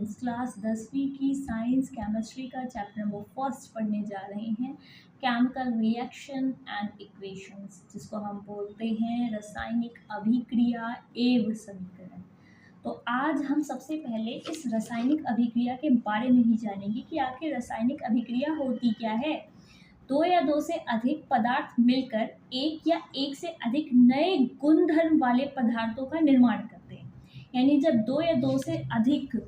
Science class 10वीं की science chemistry का चैप्टर नंबर फर्स्ट पढ़ने जा रहे हैं। केमिकल रिएक्शन एंड इक्वेशंस, जिसको हम बोलते हैं रासायनिक अभिक्रिया एवं समीकरण। तो आज हम सबसे पहले इस रासायनिक अभिक्रिया के बारे में ही जानेंगे कि आखिर रासायनिक अभिक्रिया होती क्या है। दो या दो से अधिक पदार्थ मिलकर एक या एक से अधिक नए गुणधर्म वाले पदार्थों का निर्माण करते हैं। यानी जब दो या दो से अधिक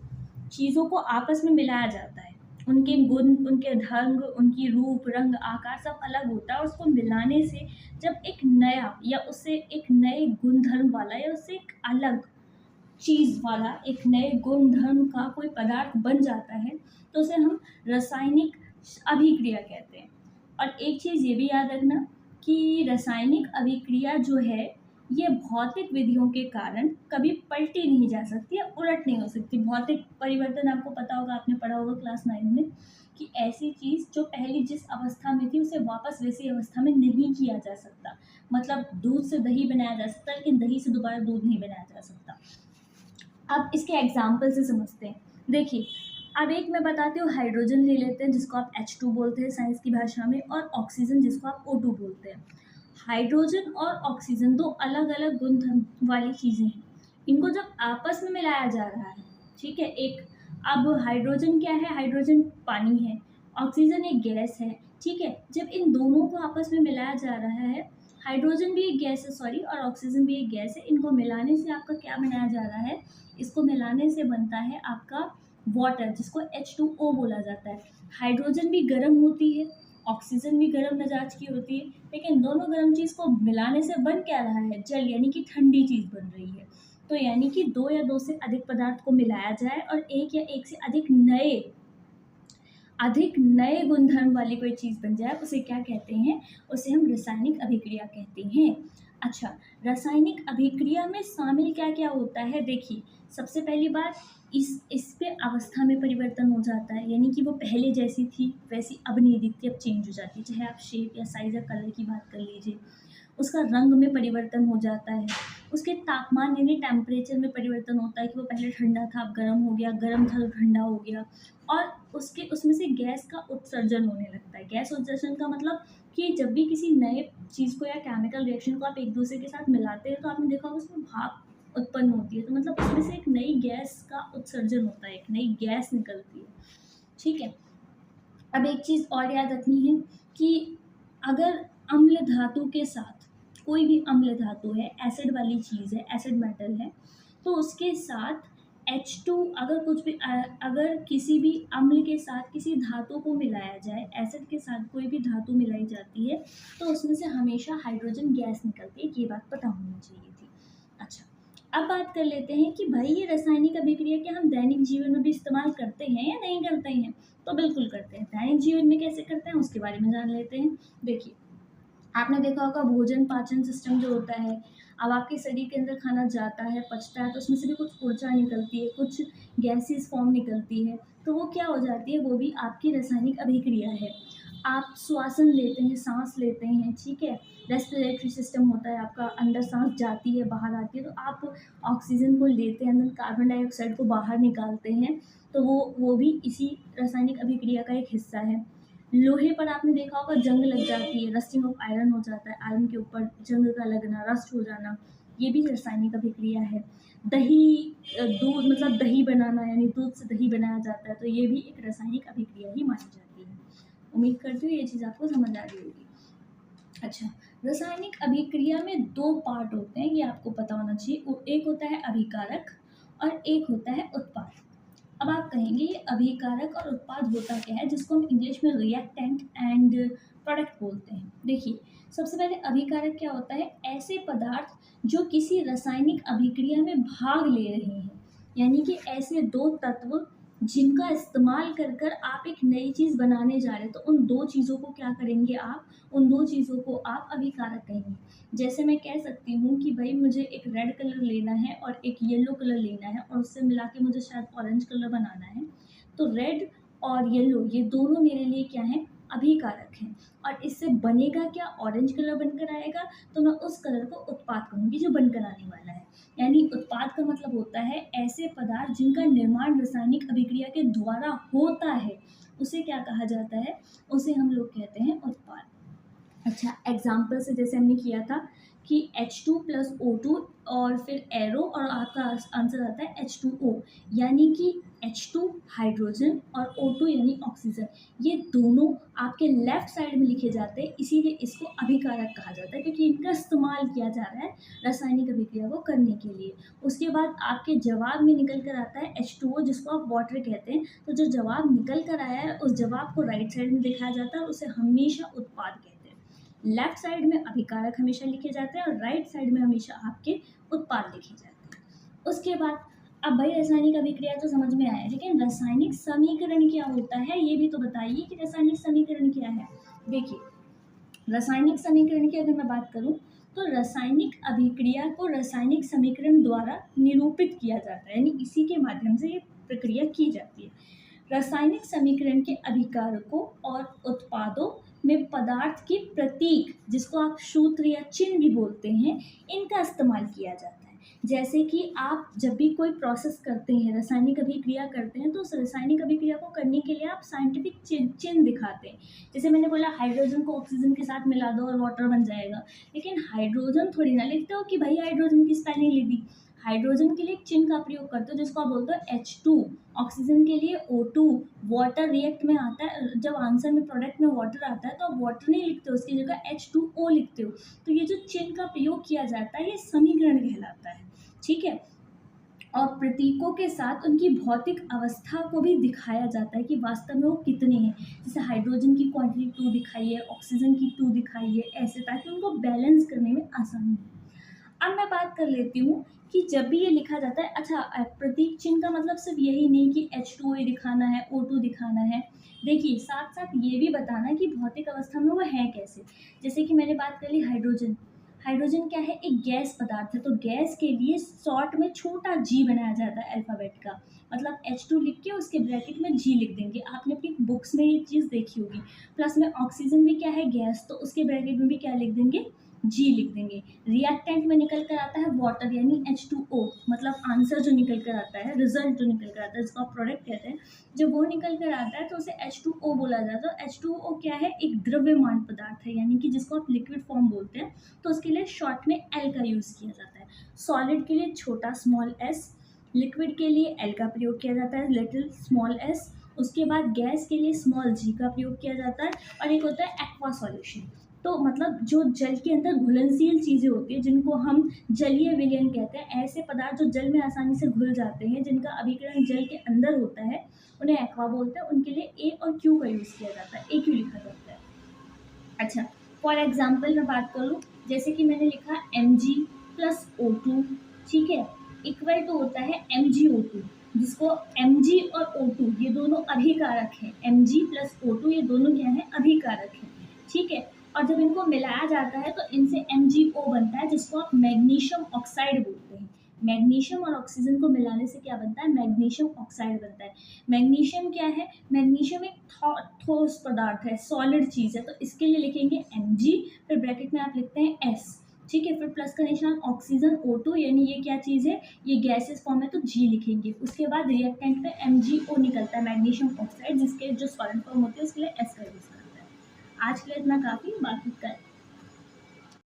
चीज़ों को आपस में मिलाया जाता है, उनके गुण, उनके ढंग, उनकी रूप, रंग, आकार सब अलग होता है, और उसको मिलाने से जब एक नया या उससे एक नए गुणधर्म वाला या उससे एक अलग चीज़ वाला एक नए गुणधर्म का कोई पदार्थ बन जाता है, तो उसे हम रासायनिक अभिक्रिया कहते हैं। और एक चीज़ ये भी याद रखना कि रासायनिक अभिक्रिया जो है ये भौतिक विधियों के कारण कभी पलटी नहीं जा सकती या उलट नहीं हो सकती। भौतिक परिवर्तन आपको पता होगा, आपने पढ़ा होगा क्लास 9 में, कि ऐसी चीज़ जो पहले जिस अवस्था में थी उसे वापस वैसी अवस्था में नहीं किया जा सकता। मतलब दूध से दही बनाया जा सकता है, लेकिन दही से दोबारा दूध नहीं बनाया जा सकता। अब इसके एग्जाम्पल से समझते हैं। देखिए, अब एक मैं बताती हूँ, हाइड्रोजन ले लेते हैं जिसको आप H2 बोलते हैं साइंस की भाषा में, और ऑक्सीजन जिसको आप O2 बोलते हैं। हाइड्रोजन और ऑक्सीजन दो अलग अलग गुणधर्म वाली चीज़ें हैं। इनको जब आपस में मिलाया जा रहा है, ठीक है, एक अब हाइड्रोजन क्या है? हाइड्रोजन पानी है, ऑक्सीजन एक गैस है, ठीक है। जब इन दोनों को आपस में मिलाया जा रहा है, हाइड्रोजन भी एक गैस है, सॉरी, और ऑक्सीजन भी एक गैस है, इनको मिलाने से आपका क्या बनाया जा रहा है? इसको मिलाने से बनता है आपका वाटर, जिसको H2O बोला जाता है। हाइड्रोजन भी गर्म होती है, ऑक्सीजन भी गर्म मिजाज की होती है, लेकिन दोनों गर्म चीज़ को मिलाने से बन क्या रहा है? जल, यानी कि ठंडी चीज़ बन रही है। तो यानी कि दो या दो से अधिक पदार्थ को मिलाया जाए और एक या एक से अधिक नए गुणधर्म वाली कोई चीज़ बन जाए, उसे क्या कहते हैं? उसे हम रासायनिक अभिक्रिया कहते हैं। अच्छा, रासायनिक अभिक्रिया में शामिल क्या क्या होता है? देखिए, सबसे पहली बात, इस पे अवस्था में परिवर्तन हो जाता है, यानी कि वो पहले जैसी थी वैसी अब नहीं दिखती, अब चेंज हो जाती है। चाहे आप शेप या साइज़ या कलर की बात कर लीजिए, उसका रंग में परिवर्तन हो जाता है, उसके तापमान यानी टेम्परेचर में परिवर्तन होता है कि वो पहले ठंडा था अब गर्म हो गया, गर्म था तो ठंडा हो गया, और उसमें से गैस का उत्सर्जन होने लगता है। गैस उत्सर्जन का मतलब कि जब भी किसी नए चीज़ को या केमिकल रिएक्शन को आप एक दूसरे के साथ मिलाते हैं, तो आपने देखा होगा उसमें भाप उत्पन्न होती है, तो मतलब उसमें से एक नई गैस का उत्सर्जन होता है, एक नई गैस निकलती है, ठीक है। अब एक चीज़ और याद रखनी है कि अगर अम्ल धातु के साथ, कोई भी अम्ल धातु है, एसिड वाली चीज़ है, एसिड मेटल है, तो उसके साथ H2, अगर किसी भी अम्ल के साथ किसी धातु को मिलाया जाए, एसिड के साथ कोई भी धातु मिलाई जाती है, तो उसमें से हमेशा हाइड्रोजन गैस निकलती है। ये बात पता होनी चाहिए थी। अच्छा, अब बात कर लेते हैं कि भाई ये रासायनिक अभिक्रिया क्या हम दैनिक जीवन में भी इस्तेमाल करते हैं या नहीं करते हैं? तो बिल्कुल करते हैं। दैनिक जीवन में कैसे करते हैं उसके बारे में जान लेते हैं। देखिए, आपने देखा होगा भोजन पाचन सिस्टम जो होता है, अब आपके शरीर के अंदर खाना जाता है, पचता है, तो उसमें से भी कुछ ऊर्जा निकलती है, कुछ गैसेस फॉर्म निकलती है, तो वो क्या हो जाती है? वो भी आपकी रासायनिक अभिक्रिया है। आप श्वासन लेते हैं, सांस लेते हैं, ठीक है, रेस्पिरेटरी सिस्टम होता है आपका, अंदर सांस जाती है बाहर आती है, तो आप ऑक्सीजन को लेते हैं अंदर, कार्बन डाइऑक्साइड को बाहर निकालते हैं, तो वो भी इसी रासायनिक अभिक्रिया का एक हिस्सा है। लोहे पर आपने देखा होगा जंग लग जाती है, रस्टिंग ऑफ आयरन हो जाता है, आयरन के ऊपर जंग का लगना, रस्ट हो जाना, ये भी रासायनिक अभिक्रिया है। दही, दूध, मतलब दही बनाना, यानी दूध से दही बनाया जाता है, तो ये भी एक रासायनिक अभिक्रिया ही मानी जाती है। उम्मीद करती हूँ ये चीज़ आपको समझ आ रही होगी। अच्छा, रासायनिक अभिक्रिया में दो पार्ट होते हैं, ये आपको पता होना चाहिए। एक होता है अभिकारक और एक होता है उत्पाद। अब आप कहेंगे ये अभिकारक और उत्पाद होता क्या है, जिसको हम इंग्लिश में रिएक्टेंट एंड प्रोडक्ट बोलते हैं। देखिए, सबसे पहले अभिकारक क्या होता है? ऐसे पदार्थ जो किसी रासायनिक अभिक्रिया में भाग ले रहे हैं, यानी कि ऐसे दो तत्व जिनका इस्तेमाल कर आप एक नई चीज़ बनाने जा रहे हैं, तो उन दो चीज़ों को क्या करेंगे आप? उन दो चीज़ों को आप अभिकारक कहेंगे। जैसे मैं कह सकती हूँ कि भाई मुझे एक रेड कलर लेना है और एक येलो कलर लेना है, और उससे मिला के मुझे शायद ऑरेंज कलर बनाना है, तो रेड और येलो ये दोनों मेरे लिए क्या है? अभिकारक हैं। और इससे बनेगा क्या, ऑरेंज कलर बनकर आएगा, तो मैं उस कलर को उत्पाद कहूँगी जो बनकर आने वाला है। यानी उत्पाद का मतलब होता है ऐसे पदार्थ जिनका निर्माण रासायनिक अभिक्रिया के द्वारा होता है, उसे क्या कहा जाता है, उसे हम लोग कहते हैं उत्पाद। अच्छा, एग्जाम्पल से जैसे हमने किया था कि H2 प्लस O2 और फिर एरो और आपका आंसर आता है H2O, यानी कि H2 हाइड्रोजन और O2 यानी ऑक्सीजन, ये दोनों आपके लेफ्ट साइड में लिखे जाते हैं, इसीलिए इसको अभिकारक कहा जाता है क्योंकि इनका इस्तेमाल किया जा रहा है रासायनिक अभिक्रिया को करने के लिए। उसके बाद आपके जवाब में निकल कर आता है H2O जिसको आप वाटर कहते हैं। तो जो जवाब निकल कर आया है उस जवाब को राइट साइड में दिखाया जाता है और उसे हमेशा उत्पाद कहते हैं। लेफ्ट साइड में अभिकारक हमेशा लिखे जाते हैं और राइट साइड में हमेशा आपके उत्पाद लिखे जाते हैं। उसके बाद अब भाई रासायनिक अभिक्रिया तो समझ में आया, लेकिन रासायनिक समीकरण क्या होता है ये भी तो बताइए कि रासायनिक समीकरण क्या है। देखिए, रासायनिक समीकरण की अगर मैं बात करूं तो रासायनिक अभिक्रिया को रासायनिक समीकरण द्वारा निरूपित किया जाता है, यानी इसी के माध्यम से ये प्रक्रिया की जाती है। रासायनिक समीकरण के अभिकारकों और उत्पादों में पदार्थ के प्रतीक, जिसको आप सूत्र या चिन्ह भी बोलते हैं, इनका इस्तेमाल किया जाता है। जैसे कि आप जब भी कोई प्रोसेस करते हैं, रासायनिक अभिक्रिया करते हैं, तो उस रासायनिक अभिक्रिया को करने के लिए आप साइंटिफिक चिन्ह दिखाते हैं। जैसे मैंने बोला हाइड्रोजन को ऑक्सीजन के साथ मिला दो और वाटर बन जाएगा, लेकिन हाइड्रोजन थोड़ी ना लिखते हो कि भाई हाइड्रोजन की स्पेलिंग लिख दी। हाइड्रोजन के लिए एक चिन्ह का प्रयोग करते हो जिसको आप बोलते हो H2, ऑक्सीजन के लिए O2, वाटर रिएक्ट में आता है, जब आंसर में प्रोडक्ट में वाटर आता है तो आप वाटर नहीं लिखते हो, उसकी जगह H2O लिखते हो। तो ये जो चिन्ह का प्रयोग किया जाता है ये समीकरण कहलाता है, ठीक है। और प्रतीकों के साथ उनकी भौतिक अवस्था को भी दिखाया जाता है कि वास्तव में वो कितने हैं। जैसे हाइड्रोजन की क्वांटिटी 2 दिखाई है, ऑक्सीजन की 2 दिखाई है, ऐसे, ताकि उनको बैलेंस करने में आसानी हो। अब मैं बात कर लेती हूँ कि जब भी ये लिखा जाता है, अच्छा प्रतीक चिन्ह का मतलब सिर्फ यही नहीं कि H2O दिखाना है, O2 दिखाना है। देखिए, साथ साथ ये भी बताना है कि भौतिक अवस्था में वो है कैसे। जैसे कि मैंने बात कर ली हाइड्रोजन। हाइड्रोजन क्या है, एक गैस पदार्थ है, तो गैस के लिए शॉर्ट में छोटा g बनाया जाता है अल्फ़ाबेट का, मतलब H2 लिख के उसके ब्रैकेट में g लिख देंगे। आपने अपनी बुक्स में ये चीज़ देखी होगी। प्लस में ऑक्सीजन भी क्या है, गैस, तो उसके ब्रैकेट में भी क्या लिख देंगे, जी लिख देंगे। रिएक्टेंट में निकल कर आता है वाटर यानी H2O, मतलब आंसर जो निकल कर आता है, रिजल्ट जो निकल कर आता है, जिसको आप प्रोडक्ट कहते हैं, जब वो निकल कर आता है तो उसे H2O बोला जाता है। H2O क्या है, एक द्रव्यमान पदार्थ है, यानी कि जिसको आप लिक्विड फॉर्म बोलते हैं, तो उसके लिए शॉर्ट में L का यूज़ किया जाता है। सॉलिड के लिए छोटा स्मॉल s, लिक्विड के लिए L का प्रयोग किया जाता है, लिटिल स्मॉल s। उसके बाद गैस के लिए स्मॉल g का प्रयोग किया जाता है। और एक होता है एक्वा सॉल्यूशन, तो मतलब जो जल के अंदर घुलनशील चीज़ें होती है, जिनको हम जलीय विलयन कहते हैं, ऐसे पदार्थ जो जल में आसानी से घुल जाते हैं, जिनका अभिकरण जल के अंदर होता है, उन्हें एक्वा बोलते हैं। उनके लिए ए और क्यू का यूज़ किया जाता है, AQ लिखा जाता है। अच्छा, फॉर एग्जाम्पल मैं बात करूँ, जैसे कि मैंने लिखा Mg प्लस O2, ठीक है, इक्वल टू होता है MgO2, जिसको Mg और O2 ये दोनों अभिकारक हैं। Mg प्लस O2 ये दोनों क्या हैं, अभिकारक हैं, ठीक है। और जब इनको मिलाया जाता है तो इनसे MgO बनता है, जिसको आप मैग्नीशियम ऑक्साइड बोलते हैं। मैग्नीशियम और ऑक्सीजन को मिलाने से क्या बनता है, मैग्नीशियम ऑक्साइड बनता है। मैग्नीशियम क्या है, मैग्नीशियम एक ठोस पदार्थ है, सॉलिड चीज़ है, तो इसके लिए लिखेंगे Mg, फिर ब्रैकेट में आप लिखते हैं S, ठीक है, फिर प्लस का निशान, ऑक्सीजन O2, यानी ये क्या चीज़ है, ये गैसेस फॉर्म है, तो G लिखेंगे। उसके बाद रिएक्टेंट पे MgO निकलता है, मैग्नीशियम ऑक्साइड, जिसके जो सॉलिड फॉर्म होती है उसके लिए S का यूज़ करता है। आज के लिए इतना काफ़ी, बाकी का